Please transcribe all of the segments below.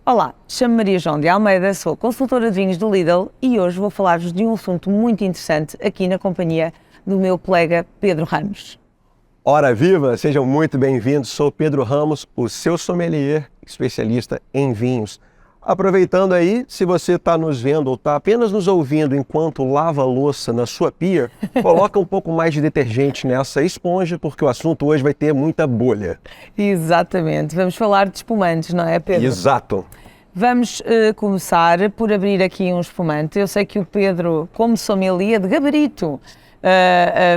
Olá, chamo-me Maria João de Almeida, sou consultora de vinhos do Lidl e hoje vou falar-vos de um assunto muito interessante aqui na companhia do meu colega Pedro Ramos. Ora viva, sejam muito bem-vindos, sou Pedro Ramos, o seu sommelier, especialista em vinhos. Aproveitando aí, se você está nos vendo ou está apenas nos ouvindo enquanto lava a louça na sua pia, coloca um pouco mais de detergente nessa esponja, porque o assunto hoje vai ter muita bolha. Exatamente, vamos falar de espumantes, não é, Pedro? Exato. Vamos começar por abrir aqui um espumante. Eu sei que o Pedro, como sommelier de gabarito,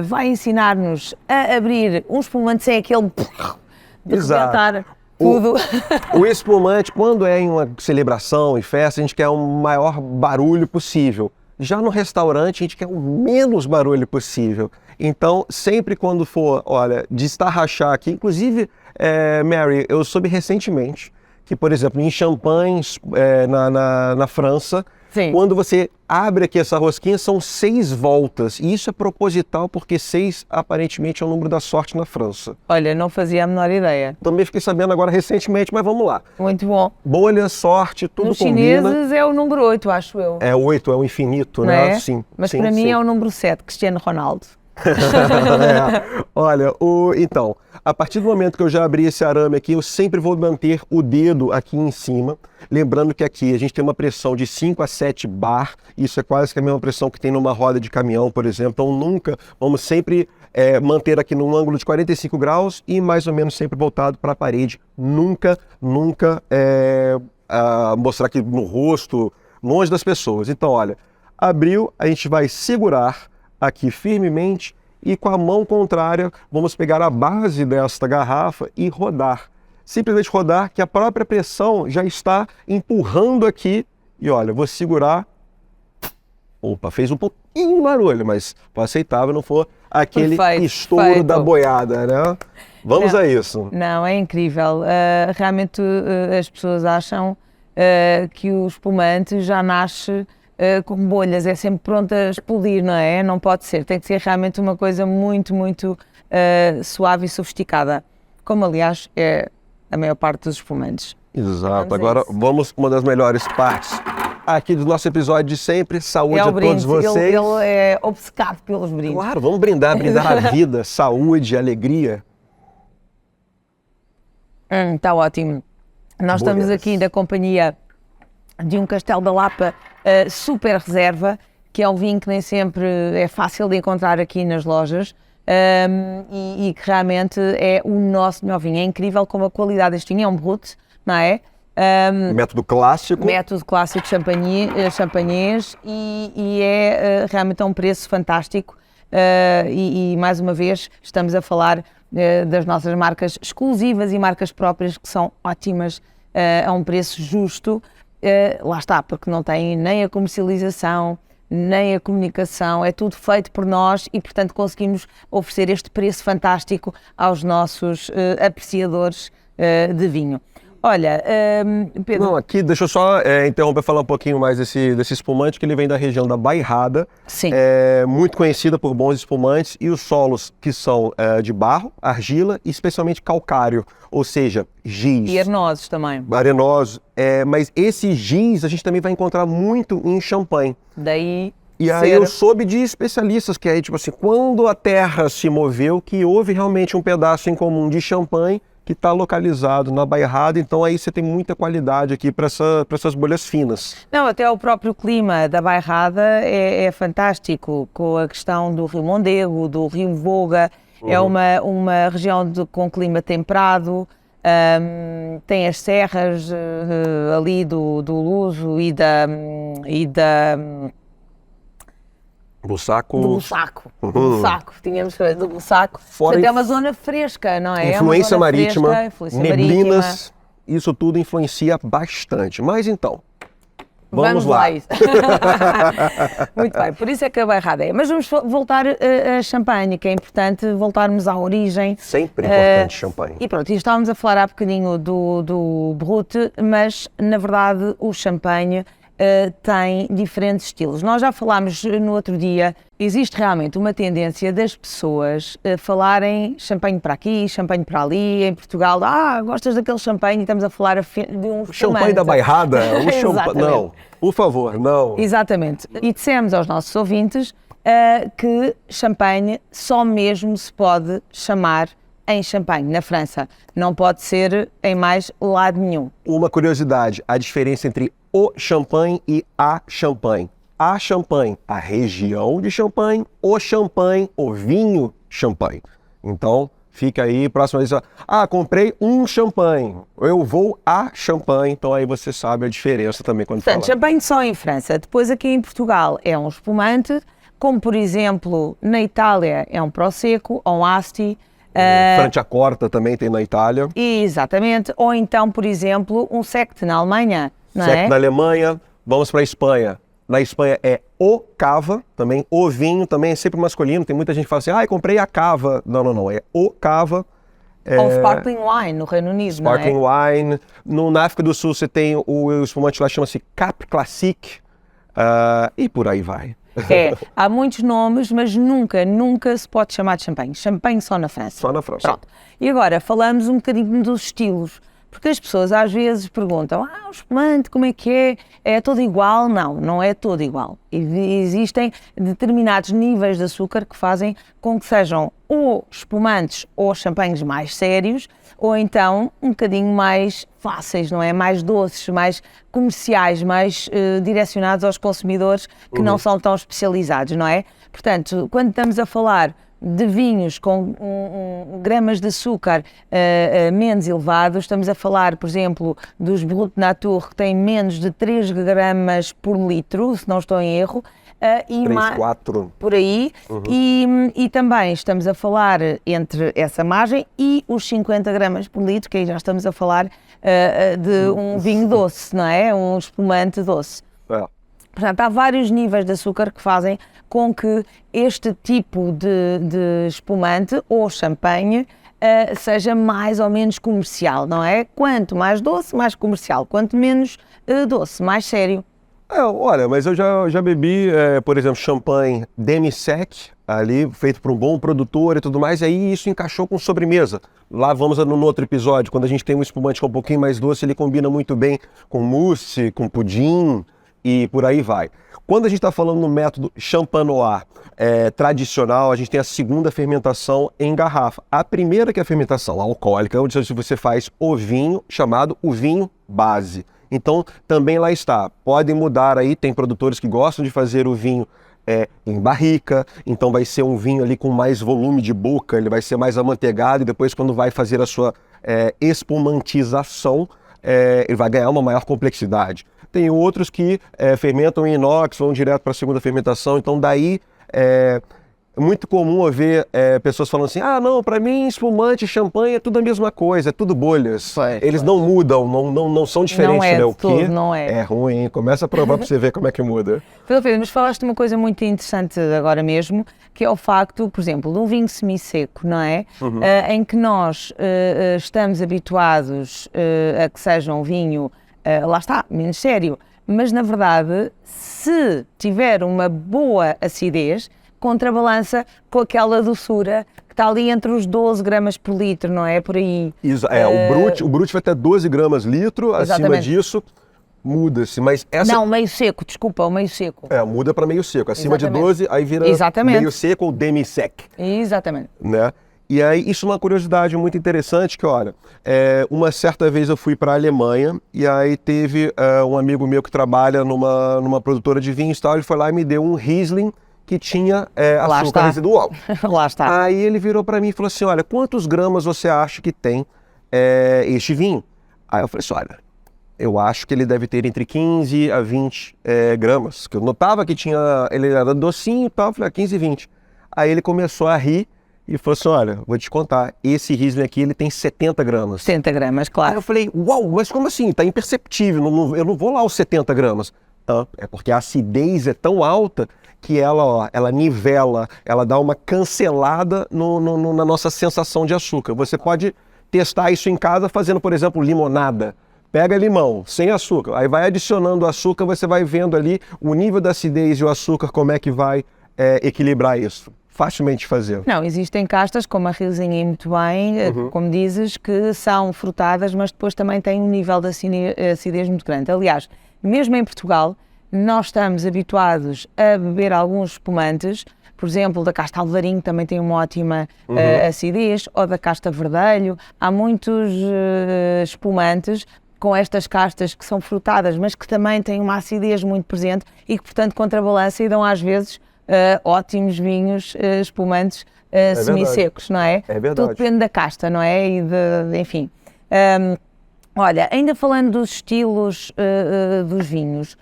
vai ensinar-nos a abrir um espumante sem aquele de rebentar tudo. O espumante, quando é em uma celebração e festa, a gente quer o maior barulho possível. Já no restaurante, a gente quer o menos barulho possível. Então, sempre quando for, olha, de estarrachar aqui, inclusive, Mary, eu soube recentemente que, por exemplo, em champanhes na França, sim, quando você abre aqui essa rosquinha, são 6 voltas. E isso é proposital, porque 6 aparentemente é o número da sorte na França. Olha, não fazia a menor ideia. Também fiquei sabendo agora recentemente, mas vamos lá. Muito bom. Bolha, sorte, tudo Nos combina. chineses é o número 8, acho eu. É 8, é o infinito, não né? É? Sim. Mas sim, para mim sim. é o número 7, Cristiano Ronaldo. Olha, então, a partir do momento que eu já abri esse arame aqui, eu sempre vou manter o dedo aqui em cima. Lembrando que aqui a gente tem uma pressão de 5 a 7 bar, isso é quase que a mesma pressão que tem numa roda de caminhão, por exemplo. Então vamos sempre manter aqui num ângulo de 45 graus e mais ou menos sempre voltado para a parede. Nunca mostrar aqui no rosto, longe das pessoas. Então, olha, abriu, a gente vai segurar aqui firmemente e com a mão contrária vamos pegar a base desta garrafa e rodar. Simplesmente rodar, que a própria pressão já está empurrando aqui. E olha, vou segurar. Opa, fez um pouquinho de barulho, mas foi aceitável, não for aquele estouro da boiada, né? Vamos a isso. Não, é incrível. Realmente as pessoas acham que o espumante já nasce com bolhas, é sempre pronto a explodir, não é? Não pode ser, tem que ser realmente uma coisa muito, muito suave e sofisticada, como aliás é a maior parte dos espumantes. Exato, agora vamos com uma das melhores partes aqui do nosso episódio de sempre, saúde a todos vocês. Ele é obcecado pelos brindes. Claro, vamos brindar a vida, saúde, alegria. Está ótimo. Nós estamos aqui na companhia de um Castelo da Lapa super reserva, que é um vinho que nem sempre é fácil de encontrar aqui nas lojas e que realmente é o nosso melhor vinho. É incrível como a qualidade deste vinho, é um brut, não é? Método clássico. Método clássico champanhês e é realmente a um preço fantástico e mais uma vez estamos a falar das nossas marcas exclusivas e marcas próprias que são ótimas a um preço justo. Lá está, porque não tem nem a comercialização, nem a comunicação, é tudo feito por nós e, portanto, conseguimos oferecer este preço fantástico aos nossos apreciadores de vinho. Olha, Pedro... Não, aqui, deixa eu só interromper e falar um pouquinho mais desse espumante, que ele vem da região da Bairrada. Sim. É muito conhecida por bons espumantes e os solos que são de barro, argila e especialmente calcário, ou seja, giz. E arenosos também. Arenosos, mas esse giz a gente também vai encontrar muito em champanhe. Daí... E aí eu soube de especialistas que aí, tipo assim, quando a terra se moveu, que houve realmente um pedaço em comum de champanhe que está localizado na Bairrada, então aí você tem muita qualidade aqui para essas bolhas finas. Não, até o próprio clima da Bairrada é fantástico, com a questão do Rio Mondego, do Rio Voga, é uma região com clima temperado, tem as serras ali do Luso e da Bussaco. Do Bussaco, tínhamos do Bussaco. Fora Portanto, é uma zona fresca, não é? Influência marítima, fresca, influência neblinas, marítima. Isso tudo influencia bastante. Mas então, vamos lá. Muito bem, por isso é que a Bairrada é. Mas vamos voltar a champanhe, que é importante voltarmos à origem. Sempre importante champanhe. E pronto, e estávamos a falar há bocadinho do Brut, mas na verdade o champanhe tem diferentes estilos. Nós já falámos no outro dia, existe realmente uma tendência das pessoas falarem champanhe para aqui, champanhe para ali, em Portugal, gostas daquele champanhe e estamos a falar de um Champanhe da bairrada? O champanhe... Não, por favor, não. Exatamente. E dissemos aos nossos ouvintes que champanhe só mesmo se pode chamar em champanhe, na França. Não pode ser em mais lado nenhum. Uma curiosidade, a diferença entre o champanhe e a champanhe. A champanhe, a região de Champagne, o vinho champanhe. Então, fica aí, próxima vez, comprei um champanhe, eu vou a champanhe, então aí você sabe a diferença também quando fala. Champanhe só em França, depois aqui em Portugal é um espumante, como por exemplo na Itália é um Prosecco ou um Asti. Franciacorta também tem na Itália. Exatamente, ou então por exemplo um Sekt na Alemanha. Sekt na Alemanha, vamos para a Espanha. Na Espanha é o cava, também o vinho, também é sempre masculino. Tem muita gente que fala assim, comprei a cava. Não, é o cava. Ou Sparkling Wine no Reino Unido, Sparkling Wine. Na África do Sul você tem o espumante lá, chama-se Cap Classique. E por aí vai. Há muitos nomes, mas nunca se pode chamar de champanhe. Champanhe só na França. Só na França. Pronto. E agora falamos um bocadinho dos estilos. Porque as pessoas às vezes perguntam, o espumante como é que é? É todo igual? Não é todo igual. Existem determinados níveis de açúcar que fazem com que sejam ou espumantes ou champanhes mais sérios, ou então um bocadinho mais fáceis, não é? Mais doces, mais comerciais, mais direcionados aos consumidores que não são tão especializados, não é? Portanto, quando estamos a falar de vinhos com gramas de açúcar menos elevados, estamos a falar, por exemplo, dos Brut Nature, que têm menos de 3 gramas por litro, se não estou em erro. 3, 4. Por aí. E também estamos a falar entre essa margem e os 50 gramas por litro, que aí já estamos a falar de um vinho doce, não é? Um espumante doce. Portanto, há vários níveis de açúcar que fazem com que este tipo de espumante ou champanhe seja mais ou menos comercial, não é? Quanto mais doce, mais comercial. Quanto menos doce, mais sério. Olha, mas eu já bebi, por exemplo, champanhe demi-sec, ali, feito por um bom produtor e tudo mais, e aí isso encaixou com sobremesa. Lá vamos no outro episódio, quando a gente tem um espumante que é um pouquinho mais doce, ele combina muito bem com mousse, com pudim, e por aí vai. Quando a gente está falando no método champanois tradicional, a gente tem a segunda fermentação em garrafa. A primeira, que é a fermentação alcoólica, onde você faz o vinho, chamado o vinho base. Então, também lá está. Podem mudar aí, tem produtores que gostam de fazer o vinho em barrica, então vai ser um vinho ali com mais volume de boca, ele vai ser mais amanteigado, e depois quando vai fazer a sua espumantização, ele vai ganhar uma maior complexidade. Tem outros que fermentam em inox, vão direto para a segunda fermentação, então daí é muito comum ver pessoas falando assim, não, para mim espumante e champanhe é tudo a mesma coisa, é tudo bolhas. Eles não mudam, não são diferentes, não é, né? O que não é. É ruim, começa a provar para você ver como é que muda. Pedro, mas falaste de uma coisa muito interessante agora mesmo, que é o facto, por exemplo, de um vinho semi-seco, não é? Em que nós estamos habituados a que seja um vinho, lá está, menos sério, mas na verdade, se tiver uma boa acidez, contrabalança com aquela doçura que está ali entre os 12 gramas por litro, não é? Por aí. O Brut vai ter 12 gramas litro, acima disso muda-se, mas essa... Não, meio seco, desculpa, o meio seco. Muda para meio seco, acima de 12, aí vira meio seco ou demi-sec. Exatamente. Né? E aí, isso é uma curiosidade muito interessante, que olha, uma certa vez eu fui para a Alemanha, e aí teve um amigo meu que trabalha numa produtora de vinhos e tal, ele foi lá e me deu um Riesling, que tinha açúcar residual. Lá está. Aí ele virou para mim e falou assim, olha, quantos gramas você acha que tem este vinho? Aí eu falei assim, olha, eu acho que ele deve ter entre 15 a 20 gramas, que eu notava que ele era docinho e tal, eu falei, 15 e 20. Aí ele começou a rir e falou assim, olha, vou te contar, esse Riesling aqui, ele tem 70 gramas. 70 gramas, claro. Aí eu falei, uau, mas como assim? Tá imperceptível, eu não vou lá aos 70 gramas. É porque a acidez é tão alta que ela nivela, ela dá uma cancelada na nossa sensação de açúcar. Você pode testar isso em casa fazendo, por exemplo, limonada. Pega limão, sem açúcar, aí vai adicionando açúcar, você vai vendo ali o nível da acidez e o açúcar, como é que vai equilibrar isso. Facilmente fazer. Não, existem castas, como a Riozinha e muito bem, como dizes, que são frutadas, mas depois também têm um nível de acidez muito grande. Aliás, mesmo em Portugal, nós estamos habituados a beber alguns espumantes, por exemplo, da casta alvarinho também tem uma ótima acidez, ou da casta verdelho. Há muitos espumantes com estas castas que são frutadas, mas que também têm uma acidez muito presente e que, portanto, contrabalancem e dão às vezes ótimos vinhos espumantes semi-secos, não é? É verdade. Tudo depende da casta, não é? E enfim. Olha, ainda falando dos estilos dos vinhos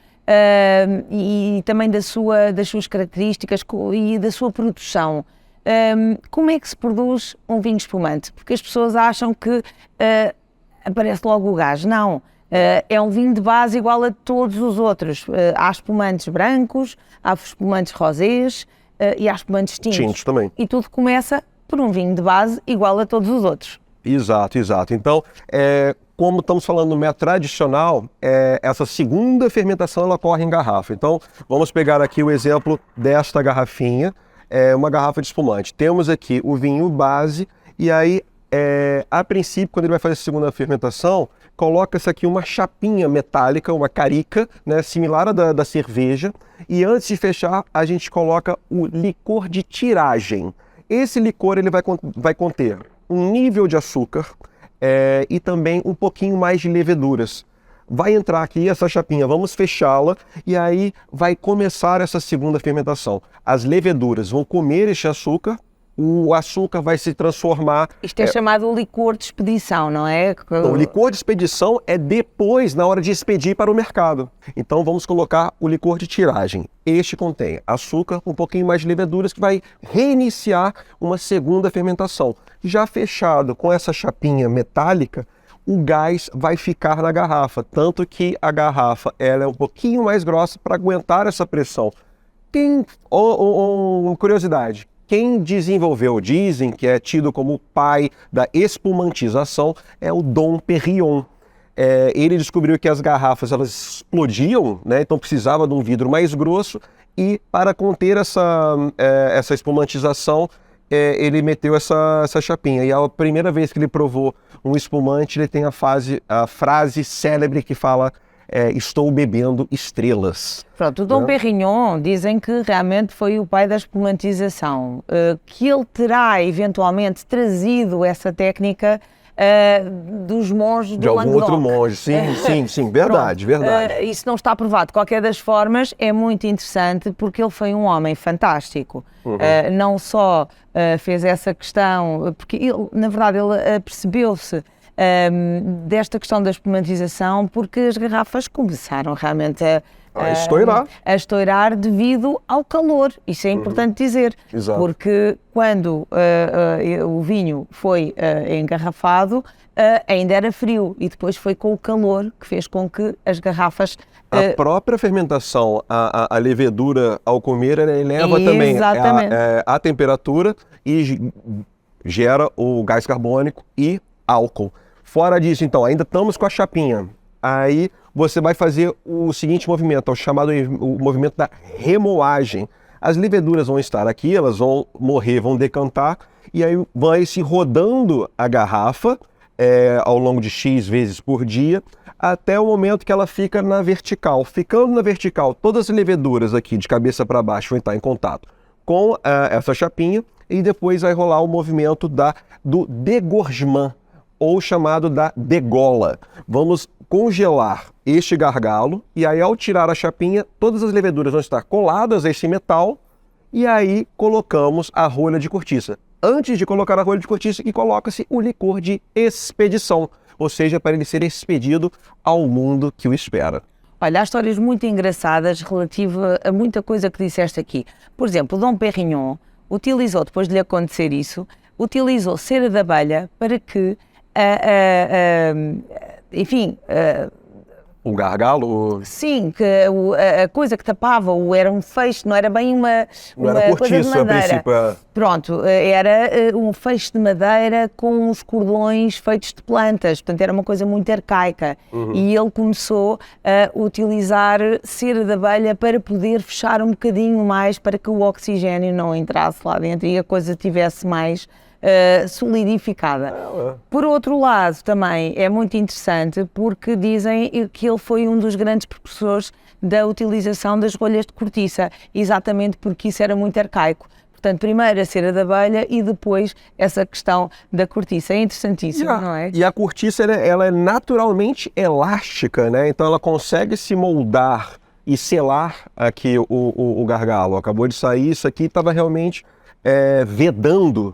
e também das suas características e da sua produção, como é que se produz um vinho espumante? Porque as pessoas acham que aparece logo o gás. Não. É um vinho de base igual a todos os outros. Há espumantes brancos, há espumantes rosés e há espumantes tintos. Tintos também. E tudo começa por um vinho de base igual a todos os outros. Exato, exato. Então, como estamos falando no método tradicional, essa segunda fermentação ela ocorre em garrafa. Então, vamos pegar aqui o exemplo desta garrafinha, uma garrafa de espumante. Temos aqui o vinho base e aí, a princípio, quando ele vai fazer a segunda fermentação, coloca-se aqui uma chapinha metálica, uma carica, né, similar à da cerveja, e antes de fechar a gente coloca o licor de tiragem. Esse licor ele vai conter um nível de açúcar e também um pouquinho mais de leveduras. Vai entrar aqui essa chapinha, vamos fechá-la e aí vai começar essa segunda fermentação. As leveduras vão comer este açúcar, o açúcar vai se transformar... Isto é chamado licor de expedição, não é? O licor de expedição é depois, na hora de expedir para o mercado. Então vamos colocar o licor de tiragem. Este contém açúcar, um pouquinho mais de leveduras, que vai reiniciar uma segunda fermentação. Já fechado com essa chapinha metálica, o gás vai ficar na garrafa, tanto que a garrafa ela é um pouquinho mais grossa para aguentar essa pressão. Curiosidade. Quem desenvolveu, dizem que é tido como o pai da espumantização, é o Dom Perignon. Ele descobriu que as garrafas elas explodiam, né? Então precisava de um vidro mais grosso e para conter essa espumantização, ele meteu essa chapinha. E a primeira vez que ele provou um espumante, ele tem a frase célebre que fala: estou bebendo estrelas. Pronto, o Dom Perignon dizem que realmente foi o pai da espumantização, que ele terá eventualmente trazido essa técnica dos monges de do algum Languedoc. outro monge, sim, verdade, Pronto, verdade. isso não está provado. De qualquer das formas, é muito interessante porque ele foi um homem fantástico. Não só fez essa questão, porque ele, na verdade, ele percebeu-se desta questão da espumantização porque as garrafas começaram realmente a estourar devido ao calor. Isso é importante dizer. Exato. Porque quando o vinho foi engarrafado ainda era frio e depois foi com o calor que fez com que as garrafas... A própria fermentação, a levedura ao comer, ela eleva também a temperatura e gera o gás carbônico e álcool. Fora disso, então, ainda estamos com a chapinha. Aí você vai fazer o seguinte movimento, o chamado movimento da remoagem. As leveduras vão estar aqui, elas vão morrer, vão decantar, e aí vai se rodando a garrafa ao longo de X vezes por dia, até o momento que ela fica na vertical. Ficando na vertical, todas as leveduras aqui de cabeça para baixo vão estar em contato com essa chapinha, e depois vai rolar o movimento do degorgement, ou chamado da degola. Vamos congelar este gargalo e aí ao tirar a chapinha, todas as leveduras vão estar coladas a esse metal e aí colocamos a rolha de cortiça. Antes de colocar a rolha de cortiça, coloca-se o licor de expedição, ou seja, para ele ser expedido ao mundo que o espera. Olha, há histórias muito engraçadas relativa a muita coisa que disseste aqui. Por exemplo, o Dom Perignon utilizou, depois de lhe acontecer isso, utilizou cera de abelha para que O gargalo? Sim, que a coisa que tapava era um feixe, não era bem uma Não era coisa de cortiço, a madeira. princípio. Pronto, era um feixe de madeira com uns cordões feitos de plantas, portanto era uma coisa muito arcaica. E ele começou a utilizar cera de abelha para poder fechar um bocadinho mais, para que o oxigênio não entrasse lá dentro e a coisa tivesse mais solidificada. Por outro lado, também é muito interessante porque dizem que ele foi um dos grandes precursores da utilização das rolhas de cortiça, exatamente porque isso era muito arcaico. Portanto, primeiro a cera de abelha e depois essa questão da cortiça. É interessantíssimo, não é? E a cortiça ela é naturalmente elástica, né? Então ela consegue se moldar e selar aqui o gargalo. Acabou de sair, isso aqui estava realmente vedando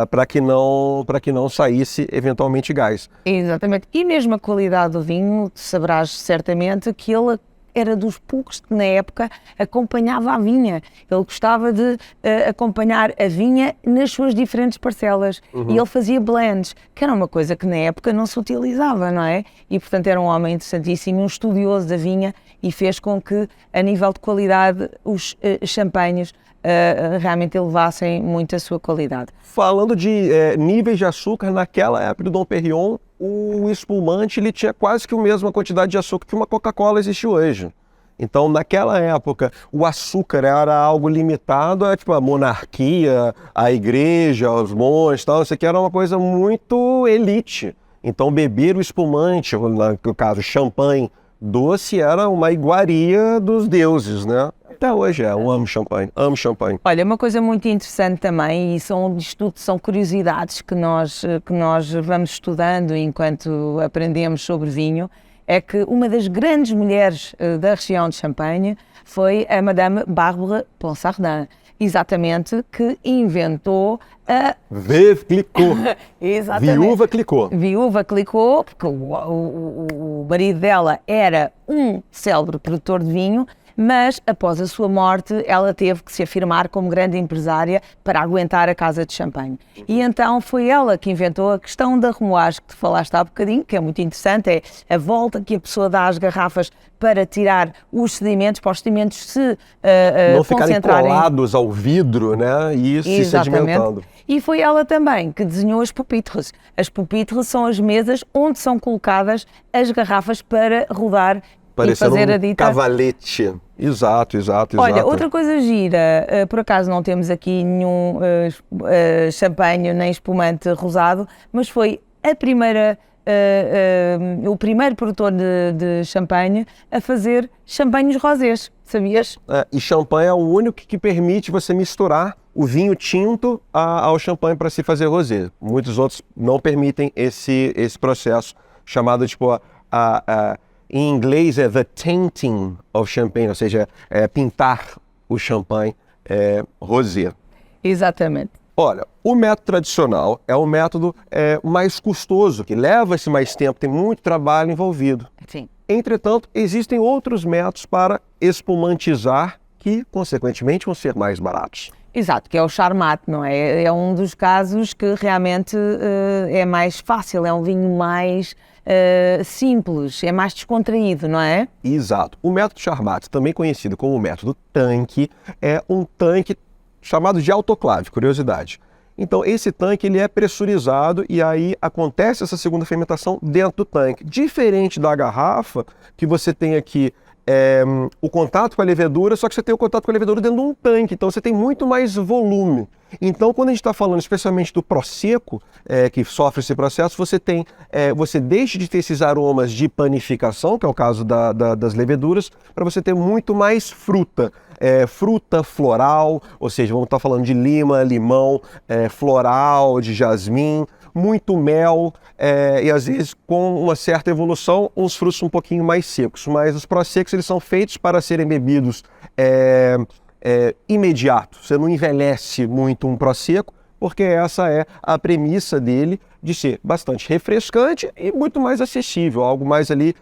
para que não saísse eventualmente gás. Exatamente. E mesmo a qualidade do vinho, saberás certamente que ele era dos poucos que na época acompanhava a vinha. Ele gostava de acompanhar a vinha nas suas diferentes parcelas. E ele fazia blends, que era uma coisa que na época não se utilizava, não é? E portanto era um homem interessantíssimo, um estudioso da vinha e fez com que, a nível de qualidade, os champanhes realmente elevassem muito a sua qualidade. Falando de níveis de açúcar, naquela época do Dom Perignon, o espumante ele tinha quase que a mesma quantidade de açúcar que uma Coca-Cola existe hoje. Então, naquela época, o açúcar era algo limitado a, tipo, a monarquia, a igreja, os monges, tal. Isso aqui era uma coisa muito elite. Então, beber o espumante, no caso, champanhe doce, era uma iguaria dos deuses, né? Até hoje eu amo champanhe, amo champanhe. Olha, uma coisa muito interessante também, e são curiosidades que nós vamos estudando enquanto aprendemos sobre vinho, é que uma das grandes mulheres da região de Champagne foi a Madame Barbara Ponsardin, exatamente, que inventou a... Veuve Clicquot. Exatamente. Viúva Clicquot. Viúva Clicquot, porque o marido dela era um célebre produtor de vinho, mas após a sua morte ela teve que se afirmar como grande empresária para aguentar a casa de champanhe. E então foi ela que inventou a questão da remoagem que tu falaste há bocadinho, que é muito interessante, é a volta que a pessoa dá às garrafas para tirar os sedimentos, para os sedimentos se não ficarem concentrarem... colados ao vidro, né? E se sedimentando. E foi ela também que desenhou as pupitres. As pupitres são as mesas onde são colocadas as garrafas para rodar e fazer a dita... cavalete. Exato. Olha, outra coisa gira, por acaso não temos aqui nenhum champanhe nem espumante rosado, mas foi a primeira, o primeiro produtor de champanhe a fazer champanhes rosés, sabias? E champanhe é o único que permite você misturar o vinho tinto ao champanhe para se fazer rosé. Muitos outros não permitem esse processo chamado tipo em inglês é the tainting of champagne, ou seja, pintar o champanhe rosé. Exatamente. Olha, o método tradicional é o método mais custoso, que leva-se mais tempo, tem muito trabalho envolvido. Sim. Entretanto, existem outros métodos para espumantizar que, consequentemente, vão ser mais baratos. Exato, que é o Charmat, não é? É um dos casos que realmente é mais fácil, é um vinho mais simples, é mais descontraído, não é? Exato. O método Charmat, também conhecido como método tanque, é um tanque chamado de autoclave, curiosidade. Então, esse tanque ele é pressurizado e aí acontece essa segunda fermentação dentro do tanque. Diferente da garrafa, que você tem aqui o contato com a levedura, só que você tem o contato com a levedura dentro de um tanque, então você tem muito mais volume. Então, quando a gente está falando especialmente do Prosecco, que sofre esse processo, você deixa de ter esses aromas de panificação, que é o caso das leveduras, para você ter muito mais fruta. Fruta floral, ou seja, vamos estar falando de lima, limão, floral, de jasmim, muito mel e às vezes com uma certa evolução uns frutos um pouquinho mais secos, mas os Proseccos eles são feitos para serem bebidos imediato. Você não envelhece muito um Prosecco, porque essa é a premissa dele de ser bastante refrescante e muito mais acessível, algo mais ali,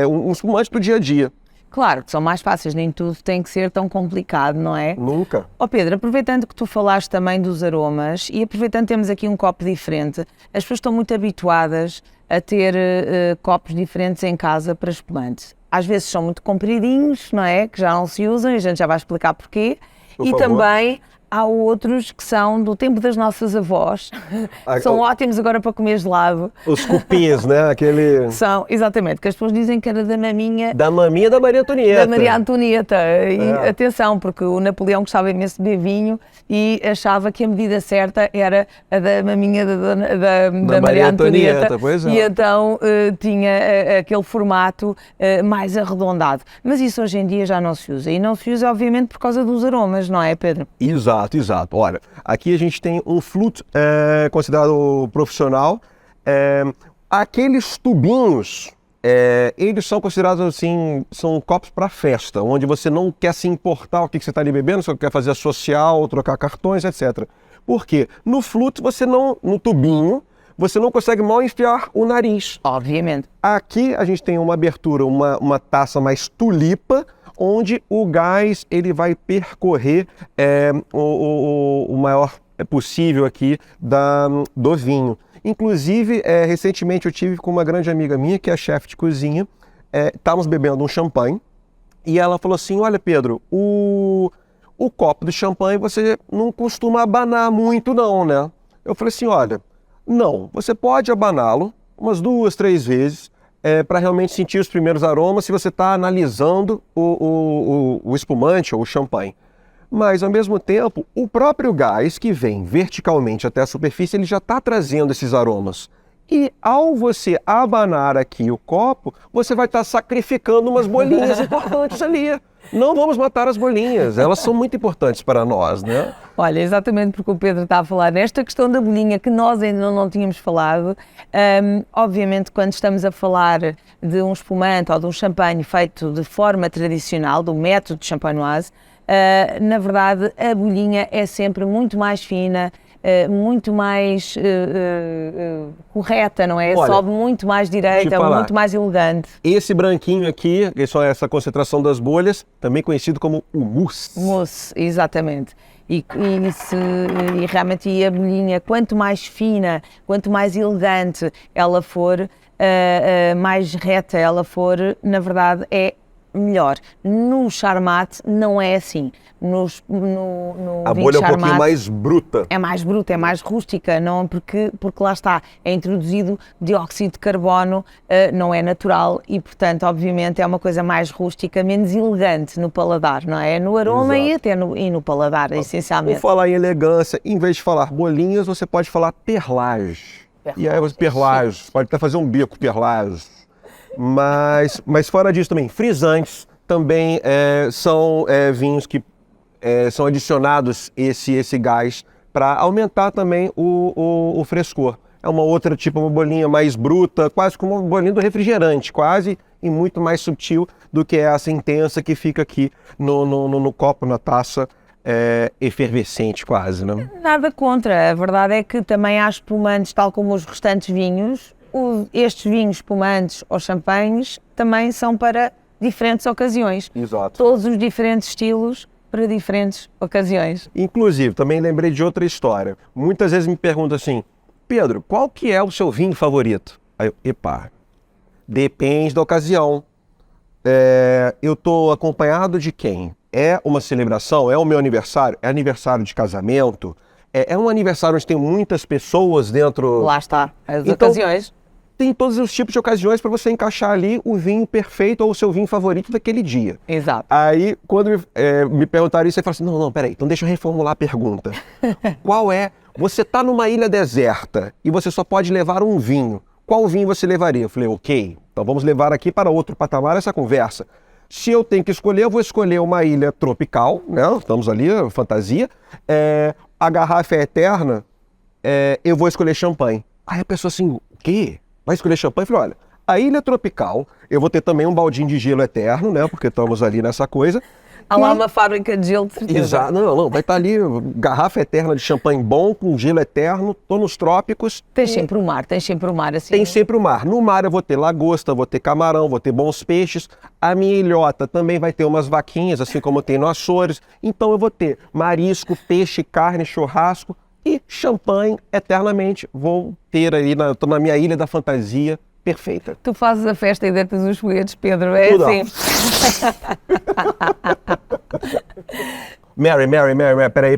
um espumante do dia a dia. Claro, que são mais fáceis, nem tudo tem que ser tão complicado, não é? Nunca. Pedro, aproveitando que tu falaste também dos aromas e aproveitando que temos aqui um copo diferente, as pessoas estão muito habituadas a ter copos diferentes em casa para espumante. Às vezes são muito compridinhos, não é? Que já não se usam, e a gente já vai explicar porquê. Por e favor. também há outros que são do tempo das nossas avós, são ótimos agora para comer gelado. Os cupins, né? Aquele... São, exatamente, que as pessoas dizem que era da maminha Da maminha da Maria Antonieta. da Maria Antonieta. E atenção, porque o Napoleão gostava imenso de beber vinho e achava que a medida certa era a da maminha da Maria Antonieta. Pois é. E então tinha aquele formato mais arredondado. Mas isso hoje em dia já não se usa. E não se usa, obviamente, por causa dos aromas, não é, Pedro? Exato, exato. Olha, aqui a gente tem um flute considerado profissional. Aqueles tubinhos, eles são considerados assim, são copos para festa, onde você não quer se importar o que você está ali bebendo, só quer fazer social, trocar cartões, etc. Por quê? No flute, no tubinho, você não consegue mal enfiar o nariz. Obviamente. Aqui a gente tem uma abertura, uma taça mais tulipa, onde o gás ele vai percorrer o maior possível aqui do vinho. Inclusive, recentemente eu tive com uma grande amiga minha, que é chefe de cozinha, estávamos bebendo um champanhe, e ela falou assim, olha Pedro, o copo de champanhe você não costuma abanar muito não, né? Eu falei assim, olha, não, você pode abaná-lo umas 2, 3 vezes, para realmente sentir os primeiros aromas se você está analisando o espumante ou o champanhe. Mas, ao mesmo tempo, o próprio gás que vem verticalmente até a superfície, ele já está trazendo esses aromas. E ao você abanar aqui o copo, você vai estar sacrificando umas bolinhas importantes ali. Não vamos matar as bolinhas, elas são muito importantes para nós, né? Olha, exatamente porque o Pedro está a falar nesta questão da bolinha que nós ainda não tínhamos falado. Obviamente, quando estamos a falar de um espumante ou de um champanhe feito de forma tradicional, do método champenoise, na verdade a bolinha é sempre muito mais fina, muito mais correta, não é? Olha, sobe muito mais direita, muito mais elegante. Esse branquinho aqui, que é só essa concentração das bolhas, também conhecido como o mousse. Mousse, exatamente. E realmente a bolinha, quanto mais fina, quanto mais elegante ela for, mais reta ela for, na verdade é melhor. No Charmat não é assim. No a bolha é um pouquinho mais bruta. É mais bruta, é mais rústica, não, porque lá está, é introduzido dióxido de carbono, não é natural e, portanto, obviamente é uma coisa mais rústica, menos elegante no paladar, não é? No aroma e até no paladar, essencialmente. Por falar em elegância, em vez de falar bolinhas, você pode falar perlage. E aí você perlage, pode até fazer um bico perlage. Mas fora disso também, frisantes também são vinhos que são adicionados esse gás para aumentar também o frescor. É uma outra tipo, uma bolinha mais bruta, quase como uma bolinha do refrigerante, quase e muito mais sutil do que essa intensa que fica aqui no copo, na taça, efervescente quase, né? Nada contra, a verdade é que também há espumantes, tal como os restantes vinhos. Estes vinhos espumantes ou champanhes também são para diferentes ocasiões. Exato. Todos os diferentes estilos para diferentes ocasiões. Inclusive, também lembrei de outra história. Muitas vezes me perguntam assim, Pedro, qual que é o seu vinho favorito? Aí eu, depende da ocasião. Eu estou acompanhado de quem? É uma celebração? É o meu aniversário? É aniversário de casamento? É um aniversário onde tem muitas pessoas dentro... Lá está, as ocasiões. Tem todos os tipos de ocasiões para você encaixar ali o vinho perfeito ou o seu vinho favorito daquele dia. Exato. Aí, quando me perguntaram isso, eu falo assim, não, peraí, então deixa eu reformular a pergunta. Qual é? Você está numa ilha deserta e você só pode levar um vinho. Qual vinho você levaria? Eu falei, ok, então vamos levar aqui para outro patamar essa conversa. Se eu tenho que escolher, eu vou escolher uma ilha tropical, né? Estamos ali, fantasia. A garrafa é eterna, eu vou escolher champanhe. Aí a pessoa assim, o quê? Vai escolher champanhe? Eu falei, olha, a ilha tropical, eu vou ter também um baldinho de gelo eterno, né? Porque estamos ali nessa coisa. Há lá uma fábrica de gelo, de certeza. Exato, não, vai estar ali, garrafa eterna de champanhe bom, com gelo eterno, tô nos trópicos. Tens sempre o mar assim. Tem sempre o mar. No mar eu vou ter lagosta, vou ter camarão, vou ter bons peixes. A minha ilhota também vai ter umas vaquinhas, assim como tem no Açores. Então eu vou ter marisco, peixe, carne, churrasco. e champanhe eternamente. Vou ter aí, tô na minha ilha da fantasia perfeita. Tu fazes a festa e deitas os foguetes, Pedro, é Tudo. assim. Mary,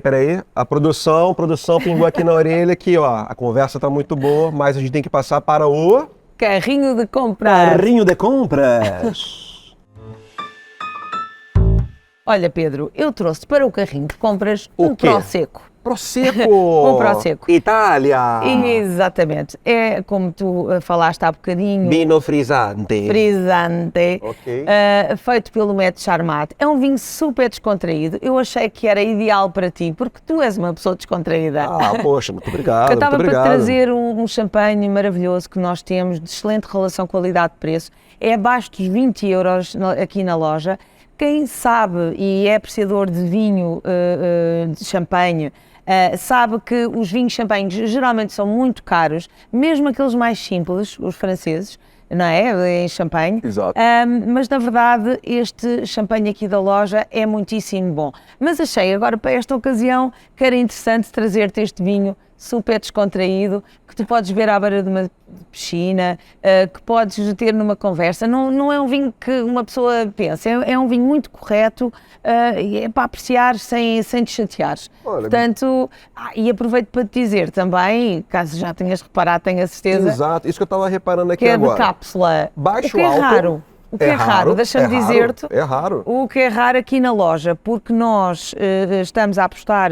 peraí. A produção pingou aqui na orelha aqui, ó. A conversa tá muito boa, mas a gente tem que passar para o... Carrinho de comprar. Carrinho de compras. Olha, Pedro, eu trouxe para o carrinho de compras O um quê? Prosecco. Prosecco! Um Prosecco. Itália! Exatamente. É como tu falaste há bocadinho. Vino frizzante. Frizzante, Ok. feito pelo Método Charmat. É um vinho super descontraído. Eu achei que era ideal para ti, porque tu és uma pessoa descontraída. Ah, poxa, muito obrigado, Eu estava muito para obrigado. trazer um champanhe maravilhoso que nós temos, de excelente relação qualidade-preço. É abaixo dos 20 euros aqui na loja. Quem sabe e é apreciador de vinho, de champanhe, sabe que os vinhos champanhes geralmente são muito caros, mesmo aqueles mais simples, os franceses, não é? Em champanhe. Exato. Mas na verdade este champanhe aqui da loja é muitíssimo bom. Mas achei agora para esta ocasião que era interessante trazer-te este vinho super descontraído, que tu podes ver à beira de uma piscina, que podes ter numa conversa. Não é um vinho que uma pessoa pensa, é um vinho muito correto e é para apreciar sem te chateares. Olha, Portanto, e aproveito para te dizer também, caso já tenhas reparado, tenho a certeza, Exato, isso que eu estava reparando aqui que é agora. de cápsula. Baixo o que é álcool. raro. O que é raro, deixa-me dizer-te, É raro. o que é raro aqui na loja, porque nós estamos a apostar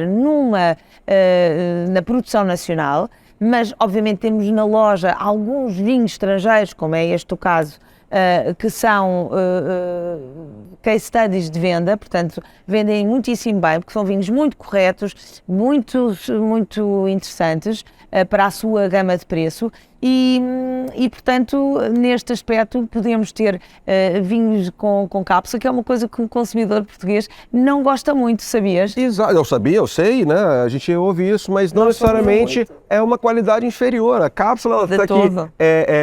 na produção nacional, mas obviamente temos na loja alguns vinhos estrangeiros, como é este o caso, que são case studies de venda, portanto vendem muitíssimo bem, porque são vinhos muito corretos, muito interessantes para a sua gama de preço e portanto neste aspecto podemos ter vinhos com cápsula, que é uma coisa que o consumidor português não gosta muito, sabias? Exato, eu sei, né? A gente ouve isso, mas não Nós somos necessariamente muito. é uma qualidade inferior. A cápsula ela De está aqui todo.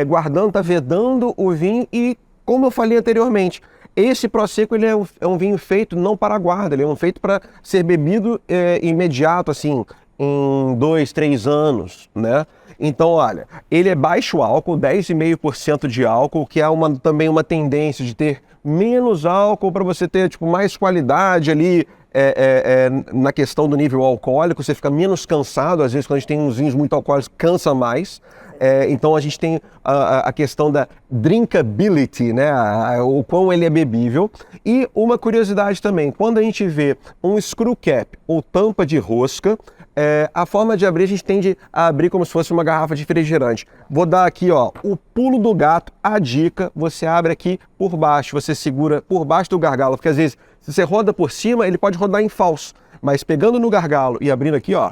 guardando, está vedando o vinho e, como eu falei anteriormente, esse Prosecco ele é um vinho feito não para a guarda, ele é um feito para ser bebido imediato, assim, em 2, 3 anos, né? Então, olha, ele é baixo álcool, 10,5% de álcool, que é também uma tendência de ter menos álcool para você ter tipo, mais qualidade ali na questão do nível alcoólico, você fica menos cansado, às vezes quando a gente tem uns vinhos muito alcoólicos, cansa mais. Então a gente tem a questão da drinkability, né? O quão ele é bebível. E uma curiosidade também, quando a gente vê um screw cap ou tampa de rosca, a forma de abrir, a gente tende a abrir como se fosse uma garrafa de refrigerante. Vou dar aqui, ó, o pulo do gato, a dica, você abre aqui por baixo, você segura por baixo do gargalo, porque às vezes, se você roda por cima, ele pode rodar em falso, mas pegando no gargalo e abrindo aqui, ó,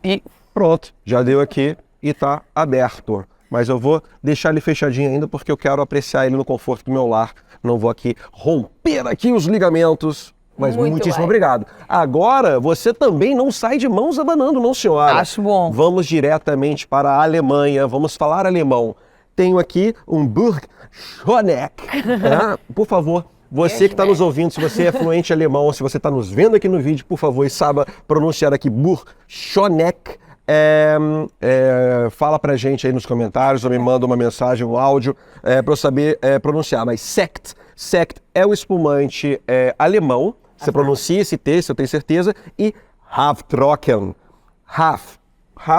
e pronto, já deu aqui e tá aberto. Mas eu vou deixar ele fechadinho ainda porque eu quero apreciar ele no conforto do meu lar, não vou aqui romper aqui os ligamentos. Mas Muito muitíssimo bem. obrigado. Agora, você também não sai de mãos abanando, não, senhora? Acho bom. Vamos diretamente para a Alemanha, vamos falar alemão. Tenho aqui um Burgschoneck. Por favor, você que está nos ouvindo, se você é fluente em alemão, se você está nos vendo aqui no vídeo, por favor, e saiba pronunciar aqui Burgschoneck. Fala pra gente aí nos comentários ou me manda uma mensagem, um áudio para eu saber pronunciar. Mas Sekt é o espumante alemão. Você pronuncia esse texto, eu tenho certeza. E Halftrocken. Half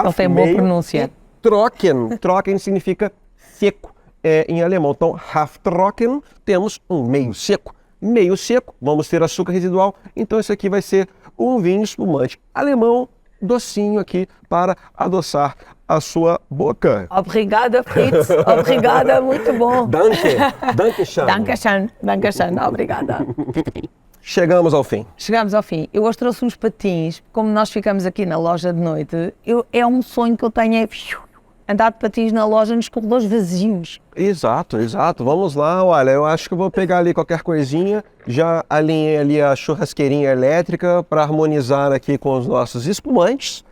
Não tem boa meio, pronúncia. e Trocken significa seco em alemão. Então, Halftrocken, temos um meio seco. Meio seco, vamos ter açúcar residual. Então, esse aqui vai ser um vinho espumante alemão, docinho aqui para adoçar a sua boca. Obrigada, Fritz. Obrigada, muito bom. Danke schön. Dankeschön, obrigada. Chegamos ao fim. Chegamos ao fim. Eu hoje trouxe uns patins, como nós ficamos aqui na loja de noite, é um sonho que eu tenho, andar de patins na loja nos corredores vazios. Exato. Vamos lá, olha, eu acho que eu vou pegar ali qualquer coisinha, já alinhei ali a churrasqueirinha elétrica para harmonizar aqui com os nossos espumantes.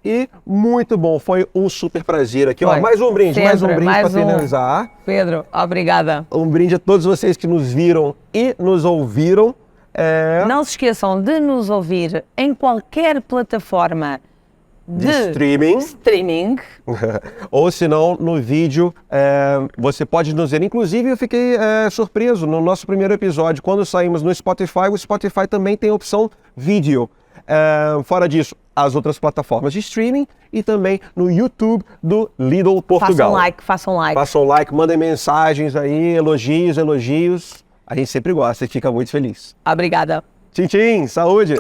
E muito bom, foi um super prazer aqui. Ó, mais um brinde para finalizar. Pedro, obrigada. Um brinde a todos vocês que nos viram e nos ouviram. Não se esqueçam de nos ouvir em qualquer plataforma de streaming. Ou se não, no vídeo, você pode nos ver. Inclusive, eu fiquei surpreso no nosso primeiro episódio, quando saímos no Spotify, o Spotify também tem a opção vídeo. Fora disso, as outras plataformas de streaming e também no YouTube do Lidl Portugal. Façam like. Façam like, mandem mensagens aí, elogios. A gente sempre gosta e fica muito feliz. Obrigada. Tchim, tchim, saúde!